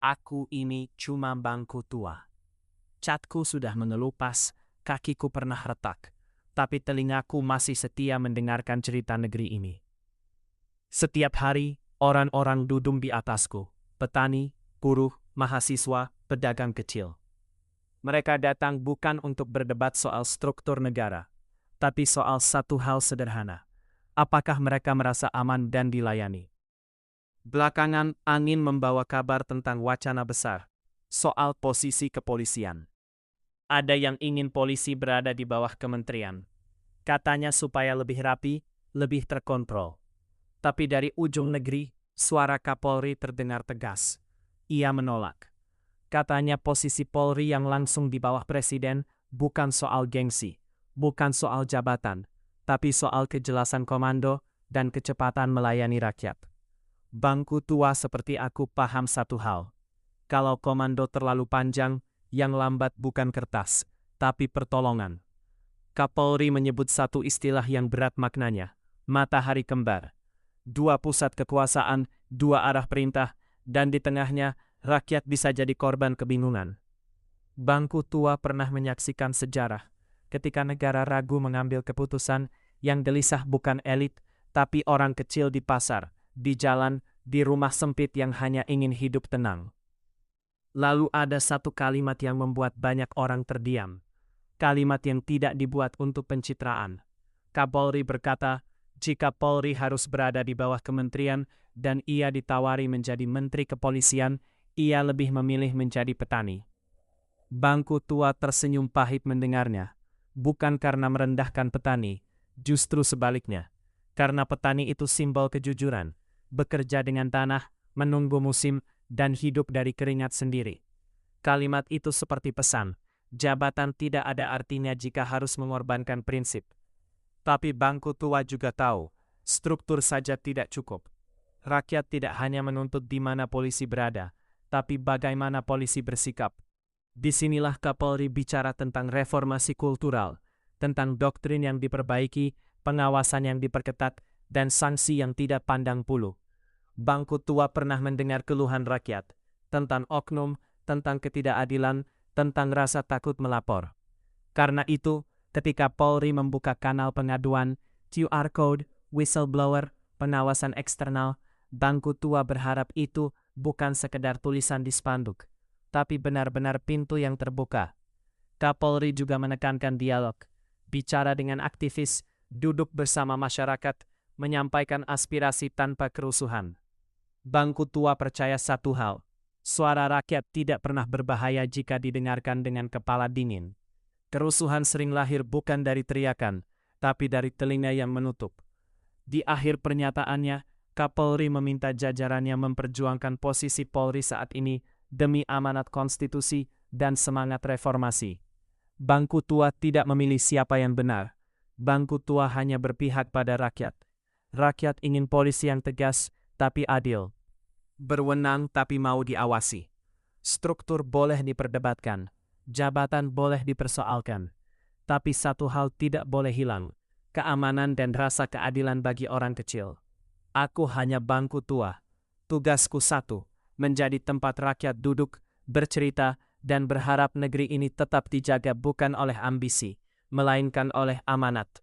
Aku ini cuma bangku tua. Catku sudah mengelupas, kakiku pernah retak, tapi telingaku masih setia mendengarkan cerita negeri ini. Setiap hari, orang-orang duduk di atasku, petani, buruh, mahasiswa, pedagang kecil. Mereka datang bukan untuk berdebat soal struktur negara, tapi soal satu hal sederhana. Apakah mereka merasa aman dan dilayani? Belakangan, angin membawa kabar tentang wacana besar, soal posisi kepolisian. Ada yang ingin polisi berada di bawah kementerian. Katanya supaya lebih rapi, lebih terkontrol. Tapi dari ujung negeri, suara Kapolri terdengar tegas. Ia menolak. Katanya posisi Polri yang langsung di bawah presiden bukan soal gengsi, bukan soal jabatan, tapi soal kejelasan komando dan kecepatan melayani rakyat. Bangku tua seperti aku paham satu hal. Kalau komando terlalu panjang, yang lambat bukan kertas, tapi pertolongan. Kapolri menyebut satu istilah yang berat maknanya, matahari kembar. Dua pusat kekuasaan, dua arah perintah, dan di tengahnya, rakyat bisa jadi korban kebingungan. Bangku tua pernah menyaksikan sejarah, ketika negara ragu mengambil keputusan, yang gelisah bukan elit, tapi orang kecil di pasar, di jalan, di rumah sempit yang hanya ingin hidup tenang. Lalu ada satu kalimat yang membuat banyak orang terdiam. Kalimat yang tidak dibuat untuk pencitraan. Kapolri berkata, jika Polri harus berada di bawah kementerian dan ia ditawari menjadi menteri kepolisian, ia lebih memilih menjadi petani. Bangku tua tersenyum pahit mendengarnya. Bukan karena merendahkan petani, justru sebaliknya. Karena petani itu simbol kejujuran. Bekerja dengan tanah, menunggu musim, dan hidup dari keringat sendiri. Kalimat itu seperti pesan, jabatan tidak ada artinya jika harus mengorbankan prinsip. Tapi bangku tua juga tahu, struktur saja tidak cukup. Rakyat tidak hanya menuntut di mana polisi berada, tapi bagaimana polisi bersikap. Disinilah Kapolri bicara tentang reformasi kultural, tentang doktrin yang diperbaiki, pengawasan yang diperketat, dan sanksi yang tidak pandang bulu. Bangku tua pernah mendengar keluhan rakyat, tentang oknum, tentang ketidakadilan, tentang rasa takut melapor. Karena itu, ketika Polri membuka kanal pengaduan, QR code, whistleblower, pengawasan eksternal, bangku tua berharap itu bukan sekedar tulisan di spanduk, tapi benar-benar pintu yang terbuka. Kapolri juga menekankan dialog, bicara dengan aktivis, duduk bersama masyarakat, menyampaikan aspirasi tanpa kerusuhan. Bangku tua percaya satu hal, suara rakyat tidak pernah berbahaya jika didengarkan dengan kepala dingin. Kerusuhan sering lahir bukan dari teriakan, tapi dari telinga yang menutup. Di akhir pernyataannya, Kapolri meminta jajarannya memperjuangkan posisi Polri saat ini demi amanat konstitusi dan semangat reformasi. Bangku tua tidak memilih siapa yang benar. Bangku tua hanya berpihak pada rakyat. Rakyat ingin polisi yang tegas, tapi adil. Berwenang tapi mau diawasi. Struktur boleh diperdebatkan, jabatan boleh dipersoalkan. Tapi satu hal tidak boleh hilang, keamanan dan rasa keadilan bagi orang kecil. Aku hanya bangku tua. Tugasku satu, menjadi tempat rakyat duduk, bercerita, dan berharap negeri ini tetap dijaga bukan oleh ambisi, melainkan oleh amanat.